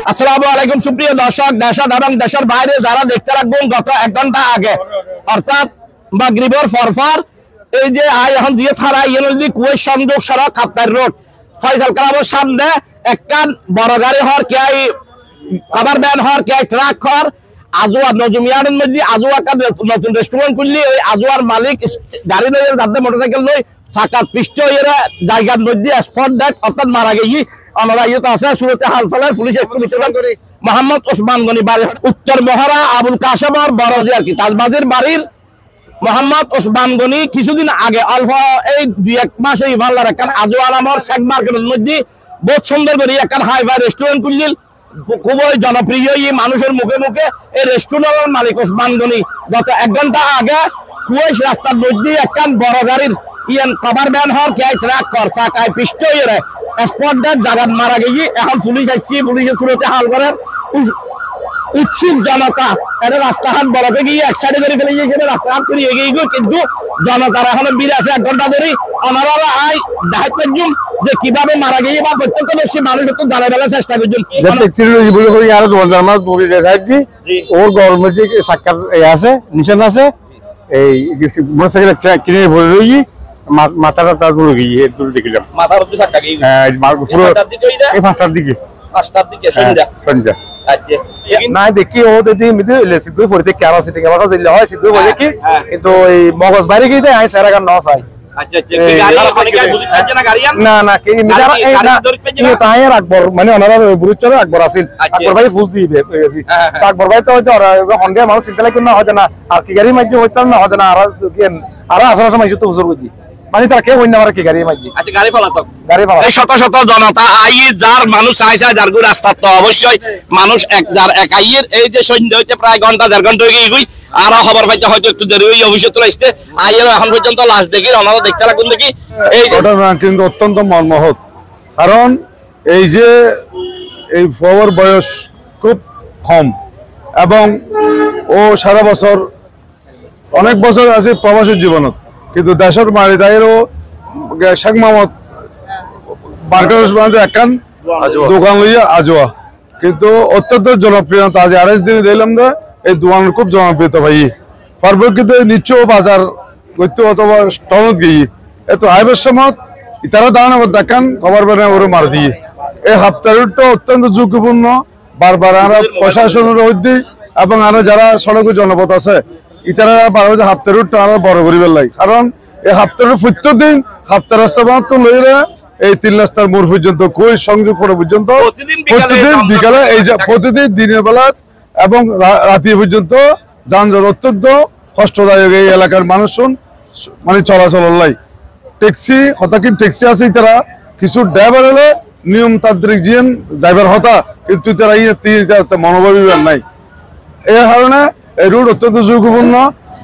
আসসালামু আলাইকুম সুপ্রিয় দর্শক, দেশ এবং দেশের বাইরে যারা দেখতে রাখবেন, গত 1 ঘন্টা আগে অর্থাৎ মাগরিবের পরপর এই যে এখন দিয়ে থানা ইউনিটি কুয়েত সংযোগ সড়ক কাপ্তার রোড ফয়সাল কালামের সামনে একটা বড় গাড়ি হর কে কভার ভ্যান হর কে ট্রাক হর আজওয়া নজমিয়ানের মধ্যে আজওয়া একটা নতুন রেস্টুরেন্ট খুললি, ওই আজওয়ার মালিক গাড়ি লয়ে যাতে মোটরসাইকেল লই চাকার পৃষ্ঠ এরা জায়গার মধ্যে স্পট ডেট অর্থাৎ মারা গেছি। আমরা ইয়েতে আছে শুরুতে হাল চালায় পুলিশ মোহাম্মদ ওসমান গনি বাড়ি উত্তর মহারা আবুল কাশেমর বড়জি আর কি তাজবাজির বাড়ির মোহাম্মদ ওসমান গনি কিছুদিন আগে অল্প এই 2-1 মাসে ইভাল্লার একটা আজওয়া নামর শেখ মার্কেটের মধ্যে বহুত সুন্দর করে একটা হাইফাই রেস্টুরেন্ট খুললিল, খুবই জনপ্রিয় মানুষের মুখে মুখে। এই রেস্টুরেন্টের মালিক ওসমান গনি গত 1 ঘন্টা আগে কুয়েশ রাস্তার মধ্যে একটা বড় গাড়ির কভার ভ্যান হর কে ট্রাক কর চাকায় পৃষ্ঠ এরে স্পট ডেট জায়গায় মারা গেছি। এখন পুলিশ আসছি, পুলিশের শুরুতে হাল করার উৎসুক জনতা এটা রাস্তাঘাট বড়কে গিয়ে এক সাইডে করে ফেলে গিয়েছে, রাস্তাঘাট ফিরে এগিয়ে গিয়ে কিন্তু জনতার এখনো বিড়ে আছে 1 ঘন্টা ধরে। ওনারা আয় দায়িত্ব যে কিভাবে মারা গিয়ে বা প্রত্যক্ষদর্শী মানুষ একটু জানার বেলার চেষ্টা করছেন। ওর গভর্নমেন্ট সাক্ষাৎ আছে নিশান আছে এই মোটরসাইকেল কিনে ভরে রই মাথাটা তার পুরো গিয়ে দেখলাম মাথার মধ্যে সাক্ষা গিয়ে পুরো এই 5টার দিকে সন্ধ্যা না দেখি ও দিদি মিতে সিদ্ধ পড়তে কেরা সিটি কেরা দিলে হয় সিদ্ধ বলে কি কিন্তু এই মগজ বাইরে গিয়ে আই সারা গান নস হয়। আচ্ছা আচ্ছা গাড়ি মানে কি বুঝতে পারছ না গাড়ি না না কি মিটার এই না তাইর আকবর মানে ওনারা বুঝছর আকবর আছিল আকবর ভাই ফুজ দিবে আকবর ভাই তো হয়তো হন্ডা মানুষ চিন্তা লাগে না হয় না আর কি গাড়ি মাঝে হইতাম না হয় না আর আসলে সময় তো বুঝর বুঝি মানে তার কে হইনা আর কি গাড়ি মাঝে। আচ্ছা গাড়ি ফলাতক গাড়ি ফলা এই শত শত জনতা আই যার মানুষ আইসা যার গু রাস্তা তো অবশ্যই মানুষ এক যার এক আইয়ের এই যে সন্ধ্যা হইতে প্রায় ঘন্টা 1.5 ঘন্টা হয়ে গই আর খবর পাইতে হয়তো একটু দেরি হই অবশ্যই তো আসতে আইয়ের এখন পর্যন্ত লাশ দেখি ওনারা দেখতে লাগুন দেখি এই ঘটনা কিন্তু অত্যন্ত মর্মাহত। কারণ এই যে এই ফোয়ার বয়স খুব কম এবং ও সারা বছর অনেক বছর আছে প্রবাসী জীবনত, কিন্তু দেশের মারি দায়েরও শেখ মোহাম্মদ মার্কেট একখান দোকান লইয়া আজোয়া কিন্তু অত্যন্ত জনপ্রিয়তা আজ 28 দিন দিলাম যে এই দোকানের খুব জনপ্রিয়তা ভাই পরবর্তীতে নিচ্ছ বাজার করতে অথবা স্টলত গিয়ে এত আইবের সময় তারা দাঁড়ানো দেখান খবর বেড়ে ওরে মার দিয়ে এই হাফতারটা অত্যন্ত ঝুঁকিপূর্ণ। বারবার আমরা প্রশাসনের মধ্যে এবং আরো যারা সড়ক জনপথ আছে ইতারা বারবার হাফতার রুটটা আমরা বড় করিবার লাগে, কারণ এই হাফতার প্রত্যেক দিন হাফতার রাস্তা তো লইলে এই 3 রাস্তার মোড় পর্যন্ত কই সংযোগ করা পর্যন্ত প্রতিদিন বিকালে এই যে প্রতিদিন দিনের বেলা এবং রাতে পর্যন্ত যানজট অত্যন্ত কষ্টদায়ক। এই এলাকার মানুষজন মানে চলাচল লাই ট্যাক্সি হতাকি ট্যাক্সি আছে তারা কিছু ড্রাইভার হলে নিয়মতান্ত্রিক জিন ড্রাইভার হতা কিন্তু তারা মনোভাবী নাই। এই কারণে এই রুট অত্যন্ত ঝুঁকিপূর্ণ,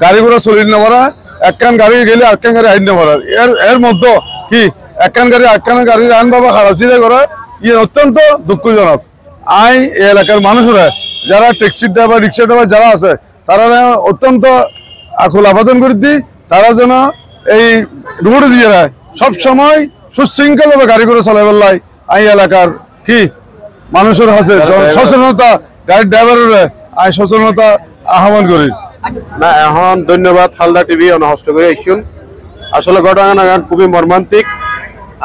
গাড়ি ঘোড়া চলিয়ে নেওয়া একখান গাড়ি গেলে আরেকখান গাড়ি আইন নেওয়ার এর মধ্যে কি একখান গাড়ি আইন বাবা হারাচিরে করে ইয়ে অত্যন্ত দুঃখজনক। আই এই এলাকার মানুষরা যারা ট্যাক্সি ড্রাইভার রিক্সা ড্রাইভার যারা আছে তারা অত্যন্ত আকুল আবেদন করে দিই তারা যেন এই রোড দিয়ে সব সময় সুশৃঙ্খল ভাবে গাড়ি করে চালাবার লাই আই এলাকার কি মানুষের আছে সচেতনতা গাড়ির ড্রাইভারের আই সচেতনতা আহ্বান করি না। এখন ধন্যবাদ হালদা টিভি অনহস্ত করে আইসুন। আসলে ঘটনা খুবই মর্মান্তিক।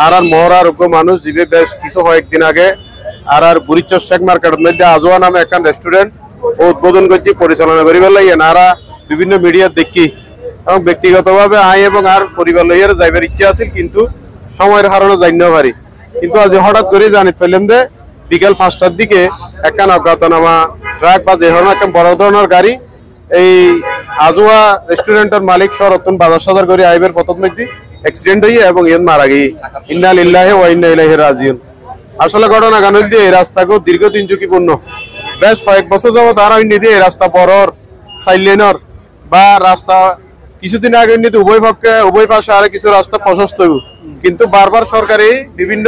আর মহড়ার মানুষ জীবে বেশ কিছু কয়েকদিন আগে আর বুড়িচর শেখ মার্কেটের মধ্যে আজোয়া নামে একটা রেস্টুরেন্ট উদ্বোধন করছি পরিচালনা করিবার লাগে নারা বিভিন্ন মিডিয়া দেখি এবং ব্যক্তিগতভাবে আই এবং আর পরিবার লইয়ার যাইবার ইচ্ছা আছে কিন্তু সময়ের কারণে জানিতে পারি। কিন্তু আজ হঠাৎ করে জানি ফেললেন যে বিকেল 5টার দিকে একখান অজ্ঞাতনামা ট্রাক বা যে ধরনের একটা বড় ধরনের গাড়ি এই আজোয়া রেস্টুরেন্টের মালিক সহ রতন বাজার সদার করে আইবের পথত মধ্যে অ্যাক্সিডেন্ট হয়ে এবং ইয়ে মারা গিয়ে ইন্না লিল্লাহি ওয়া ইন্না ইলাইহি রাজিউন। আসলে ঘটনা গানল দিয়ে এই রাস্তাকে দীর্ঘদিন ঝুঁকিপূর্ণ বেশ কয়েক বছর যাবত আর দিয়ে এই রাস্তা বড়র সাইড লেনের বা রাস্তা কিছুদিন আগে উভয় পাশে আর কিছু রাস্তা প্রশস্ত কিন্তু বারবার সরকারি বিভিন্ন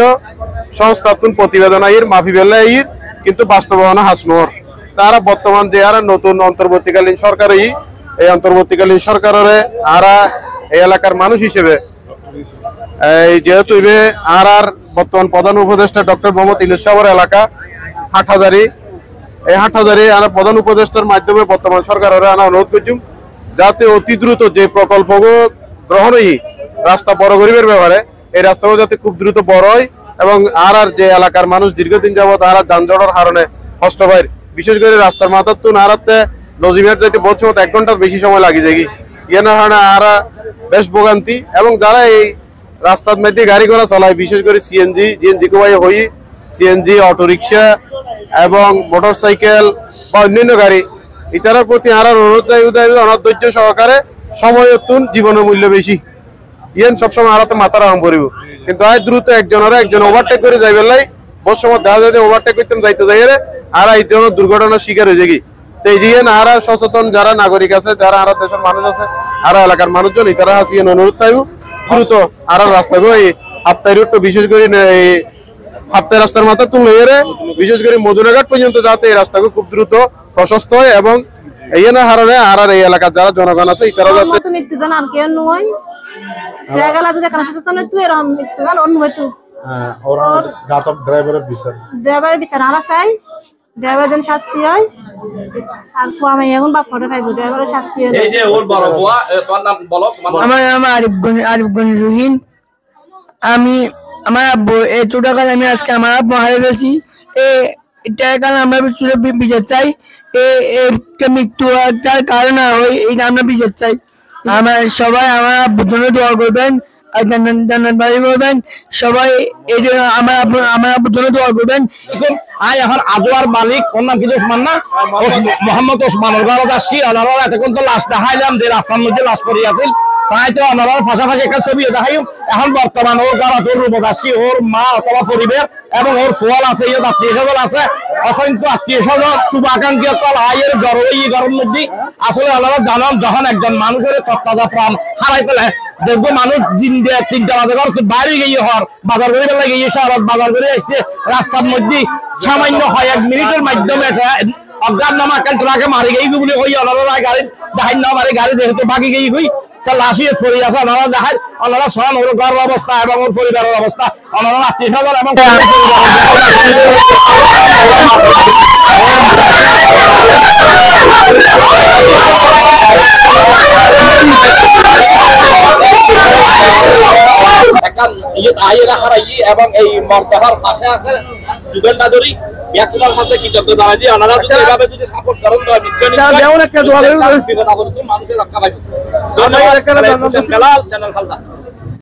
সংস্থার প্রতিবেদন আইর মাফি বেলা আইর কিন্তু বাস্তবায়না হাসনোর তারা বর্তমান যে আর নতুন অন্তর্বর্তীকালীন সরকার এই অন্তর্বর্তীকালীন সরকারের আর এই এলাকার মানুষ হিসেবে এই যেহেতু আর বর্তমান প্রধান উপদেষ্টা ডক্টর মোহাম্মদ ইউনূস সাহেবের এলাকা হাটহাজারি, এই হাটহাজারি আর প্রধান উপদেষ্টার মাধ্যমে বর্তমান সরকারের আনা অনুরোধ করছি যাতে অতি দ্রুত যে প্রকল্প গ্রহণ হই রাস্তা বড় গরিবের ব্যাপারে এই রাস্তাগুলো যাতে খুব দ্রুত বড় হয় এবং আর যে এলাকার মানুষ দীর্ঘদিন যাবত আর যানজটের কারণে কষ্ট পায়, বিশেষ করে রাস্তার মাথার তো নারাতে লজিমের যাইতে বলছে 1 ঘন্টার বেশি সময় লাগে যায় ইয়ে না কারণে আর বেশ ভোগান্তি। এবং যারা এই রাস্তার মধ্যে গাড়ি ঘোড়া চালায় বিশেষ করে জিএনজি কোয়াই হই সিএনজি অটোরিকশা এবং মোটর সাইকেল বা অন্যান্য গাড়ি ইতার প্রতি আর অনুরোধ অনধৈর্য সহকারে সময় জীবনের মূল্য বেশি ইয়েন সবসময় আরাতে মাথা রাম করিব কিন্তু আয় দ্রুত একজন ওভারটেক করে যাইবে লাই বহু সময় দেখা যায় ওভারটেক করতে যাইতে যাই আর এই জন্য দুর্ঘটনার শিকার হয়ে যাই। তো এই যে আর সচেতন যারা নাগরিক আছে যারা আর দেশের মানুষ আছে আর এলাকার মানুষজন ইতারা হাসিয়ে অনুরোধ তাই দ্রুত আর রাস্তাগুলো এই হাপ্তায় রুট বিশেষ করে এই হাপ্তায় রাস্তার মাথা তুলে বিশেষ করে মধুনাঘাট পর্যন্ত যাতে এই রাস্তাগুলো খুব দ্রুত প্রশস্ত হয় এবং এই না হারণে আর এই এলাকার যারা জনগণ আছে ইতারা যাতে মৃত্যু জানা আর কেন নয় জায়গা যদি এখানে সচেতন তুই এরকম মৃত্যু গাল অন্য হয়তো और गातक ड्राइवर বিচার আমরা চাই ড্রাইভার যেন শাস্তি হয় আর ফুয়া আমি এখন বাপ ফটো খাইবো ড্রাইভারের শাস্তি হয়। এই যে ওর বড় ফুয়া তোমার নাম বলো। আমার নাম আরিফগঞ্জ রুহিন। আমি আমার আব্বু এই ছোটকাল আমি আজকে আমার আব্বু হারিয়ে গেছি এটার কারণে আমরা বিচার চাই মৃত্যু তার কারণ হয় এই আমরা বিচার চাই। আমার সবাই আমার আব্বুর জন্য দোয়া করবেন আর জান্নাত বাড়ি করবেন সবাই আমার আব্বুর জন্য দোয়া করবেন। আয় এখন আজওয়ার মালিক ওর নাম কি ওসমান না মোহাম্মদ ওসমানের ঘরে যাচ্ছি ওনারা এতক্ষণ তো লাশ দেখাইলাম যে রাস্তার মধ্যে লাশ পড়ে আছে তাই তো ওনারা পাশাপাশি একটা ছবি দেখাই এখন বর্তমান ওর ঘর তোর রূপ যাচ্ছি ওর মা অথবা পরিবার এবং ওর ফল আছে আত্মীয় স্বজন আছে অসংখ্য আত্মীয় স্বজন শুভাকাঙ্ক্ষী তল আয়ের জ্বর এই গরম মধ্যে আসলে ওনারা জানান যখন একজন মানুষের তত্ত্বাজা প্রাণ হারাই পেলে দেখবো মানুষ জিন্দে 3টা বাজে ঘর বাইরে গিয়ে হওয়ার বাজার করে বেলা গিয়ে শহর বাজার করে আসছে রাস্তার মধ্যে সামান্য হয় 1 মিনিটের মাধ্যমে অজ্ঞান নামা কেন ট্রাকে মারি গেই বলে হই ওনারা গাড়ি দেখাই না মারে গাড়ি যেহেতু বাকি গেই হই তা লাশিয়ে পড়ে আছে ওনারা দেখায় ওনারা সমান ওর ঘরের অবস্থা এবং ওর পরিবারের অবস্থা ওনারা আত্মীয় স্বজন এবং এবং এই মর্তহার পাশে আছে 2 ঘন্টা ধরে ব্যাকুলার কাছে কৃতজ্ঞ জানাই দিয়ে ওনারা যদি এভাবে যদি সাপোর্ট করেন তো মানুষের রক্ষা পাইবে। চ্যানেল খালদা।